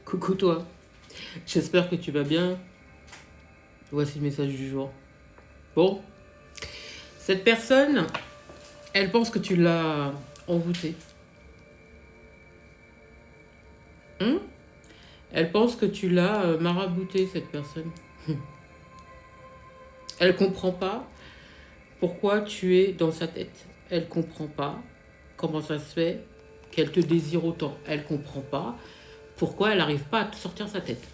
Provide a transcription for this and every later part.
Coucou toi, j'espère que tu vas bien. Voici le message du jour. Bon, cette personne, elle pense que tu l'as envoûtée. Elle pense que tu l'as marabouté, cette personne. Elle comprend pas pourquoi tu es dans sa tête. Elle comprend pas comment ça se fait qu'elle te désire autant. Elle comprend pas pourquoi elle n'arrive pas à te sortir sa tête.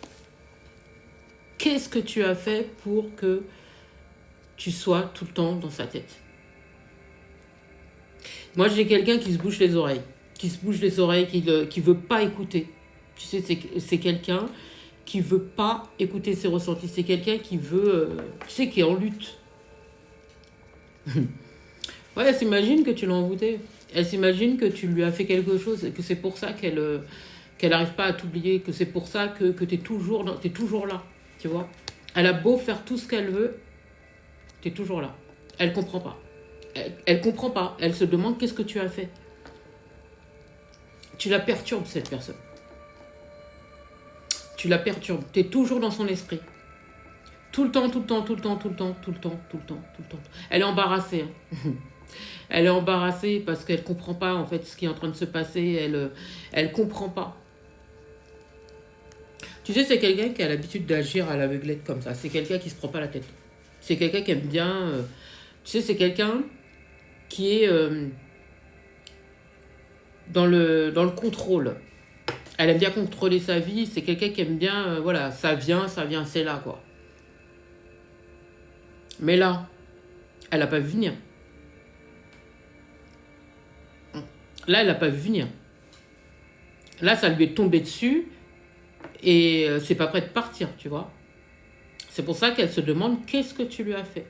Qu'est-ce que tu as fait pour que tu sois tout le temps dans sa tête? Moi, j'ai quelqu'un qui se bouche les oreilles. Qui se bouche les oreilles, qui veut pas écouter. Tu sais, c'est quelqu'un qui veut pas écouter ses ressentis. C'est quelqu'un qui veut... tu sais, qui est en lutte. Ouais, elle s'imagine que tu l'as envoûté. Elle s'imagine que tu lui as fait quelque chose et que c'est pour ça qu'elle n'arrive pas à t'oublier, que c'est pour ça que tu es toujours là, tu vois. Elle a beau faire tout ce qu'elle veut, tu es toujours là. Elle comprend pas. Elle comprend pas. Elle se demande qu'est-ce que tu as fait. Tu la perturbes, cette personne. Tu la perturbes. Tu es toujours dans son esprit. Tout le temps, tout le temps, tout le temps, tout le temps, tout le temps, tout le temps, tout le temps. Elle est embarrassée. Elle est embarrassée parce qu'elle comprend pas en fait ce qui est en train de se passer. Elle comprend pas. Tu sais, c'est quelqu'un qui a l'habitude d'agir à l'aveuglette comme ça. C'est quelqu'un qui se prend pas la tête. C'est quelqu'un qui aime bien... tu sais, c'est quelqu'un qui est dans le contrôle. Elle aime bien contrôler sa vie. C'est quelqu'un qui aime bien... voilà, ça vient, c'est là, quoi. Mais là, elle n'a pas vu venir. Là, elle n'a pas vu venir. Là, ça lui est tombé dessus et c'est pas prêt de partir, tu vois. C'est pour ça qu'elle se demande qu'est-ce que tu lui as fait.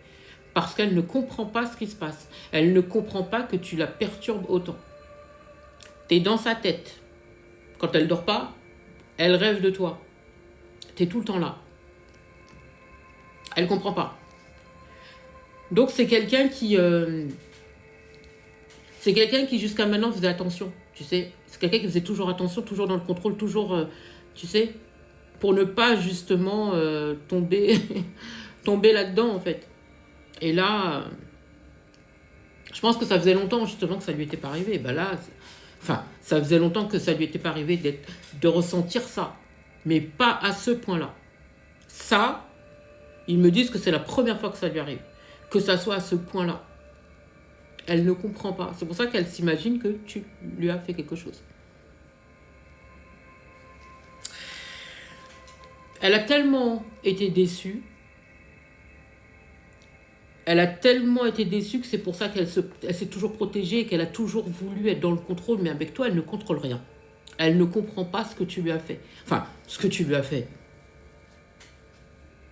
Parce qu'elle ne comprend pas ce qui se passe. Elle ne comprend pas que tu la perturbes autant. Tu es dans sa tête. Quand elle dort pas, elle rêve de toi. Tu es tout le temps là. Elle comprend pas. Donc c'est quelqu'un qui jusqu'à maintenant faisait attention, tu sais. C'est quelqu'un qui faisait toujours attention, toujours dans le contrôle, toujours, tu sais, pour ne pas justement tomber, tomber là-dedans en fait. Et là, je pense que ça faisait longtemps justement que ça lui était pas arrivé. Ben là, enfin, ça faisait longtemps que ça lui était pas arrivé de ressentir ça, mais pas à ce point-là. Ça, ils me disent que c'est la première fois que ça lui arrive, que ça soit à ce point-là. Elle ne comprend pas. C'est pour ça qu'elle s'imagine que tu lui as fait quelque chose. Elle a tellement été déçue. Elle a tellement été déçue que c'est pour ça qu'elle s'est toujours protégée et qu'elle a toujours voulu être dans le contrôle. Mais avec toi, elle ne contrôle rien. Elle ne comprend pas ce que tu lui as fait. Enfin, ce que tu lui as fait.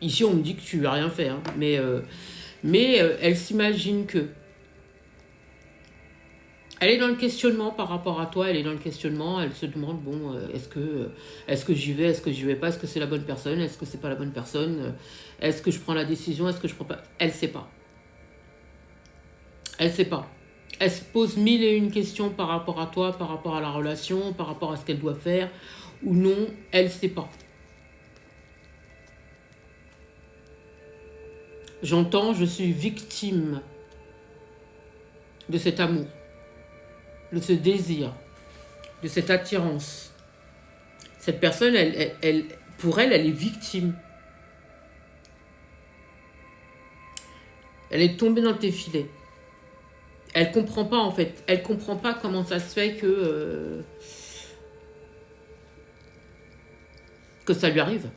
Ici, on me dit que tu lui as rien fait. Hein. Mais elle s'imagine que... Elle est dans le questionnement par rapport à toi, elle est dans le questionnement, elle se demande, bon, est-ce que j'y vais, est-ce que j'y vais pas, est-ce que c'est la bonne personne, est-ce que c'est pas la bonne personne, est-ce que je prends la décision, est-ce que je prends pas... Elle sait pas. Elle sait pas. Elle se pose mille et une questions par rapport à toi, par rapport à la relation, par rapport à ce qu'elle doit faire, ou non, elle sait pas. J'entends, je suis victime de cet amour. De ce désir, de cette attirance. Cette personne, pour elle est victime. Elle est tombée dans tes filets. Elle comprend pas en fait. Elle comprend pas comment ça se fait que ça lui arrive.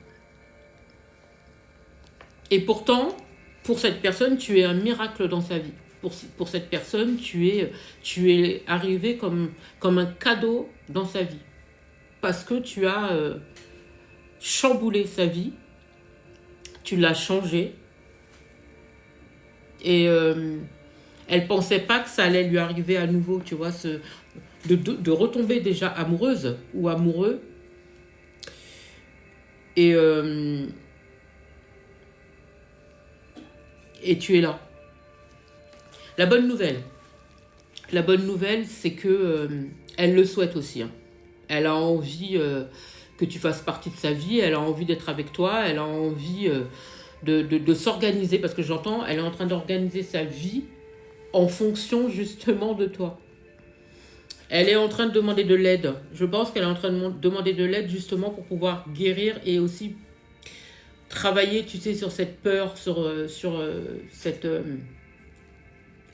Et pourtant, pour cette personne, tu es un miracle dans sa vie. Pour cette personne, tu es arrivé comme un cadeau dans sa vie. Parce que tu as chamboulé sa vie, tu l'as changé, et elle pensait pas que ça allait lui arriver à nouveau, tu vois, de retomber déjà amoureuse ou amoureux. Et tu es là. La bonne nouvelle, c'est que elle le souhaite aussi. Hein. Elle a envie que tu fasses partie de sa vie, elle a envie d'être avec toi, elle a envie de s'organiser, parce que j'entends, elle est en train d'organiser sa vie en fonction justement de toi. Elle est en train de demander de l'aide. Je pense qu'elle est en train de demander de l'aide justement pour pouvoir guérir et aussi travailler, tu sais, sur cette peur, sur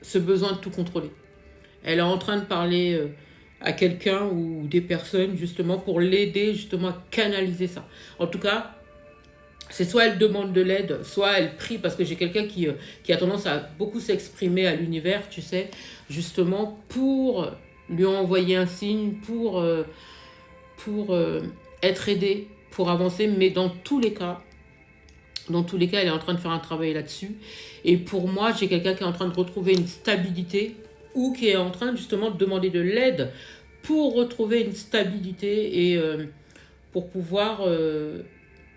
ce besoin de tout contrôler. Elle est en train de parler à quelqu'un ou des personnes justement pour l'aider justement à canaliser ça. En tout cas, c'est soit elle demande de l'aide, soit elle prie, parce que j'ai quelqu'un qui a tendance à beaucoup s'exprimer à l'univers, tu sais, justement pour lui envoyer un signe, pour être aidé, pour avancer, mais dans tous les cas, elle est en train de faire un travail là-dessus. Et pour moi, j'ai quelqu'un qui est en train de retrouver une stabilité ou qui est en train justement de demander de l'aide pour retrouver une stabilité et pour pouvoir...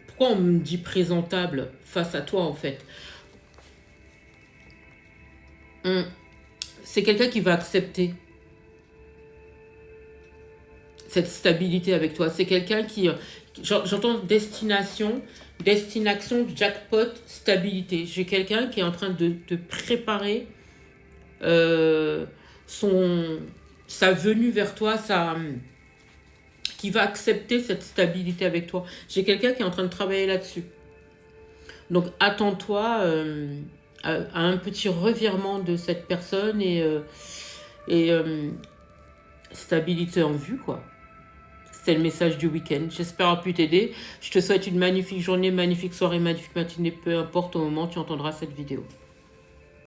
pourquoi on me dit présentable face à toi en fait? C'est quelqu'un qui va accepter cette stabilité avec toi. C'est quelqu'un qui... J'entends destination, jackpot, stabilité. J'ai quelqu'un qui est en train de préparer sa venue vers toi, qui va accepter cette stabilité avec toi. J'ai quelqu'un qui est en train de travailler là-dessus. Donc attends-toi à un petit revirement de cette personne et stabilité en vue, quoi. C'est le message du week-end. J'espère avoir pu t'aider. Je te souhaite une magnifique journée, magnifique soirée, magnifique matinée, peu importe au moment où tu entendras cette vidéo.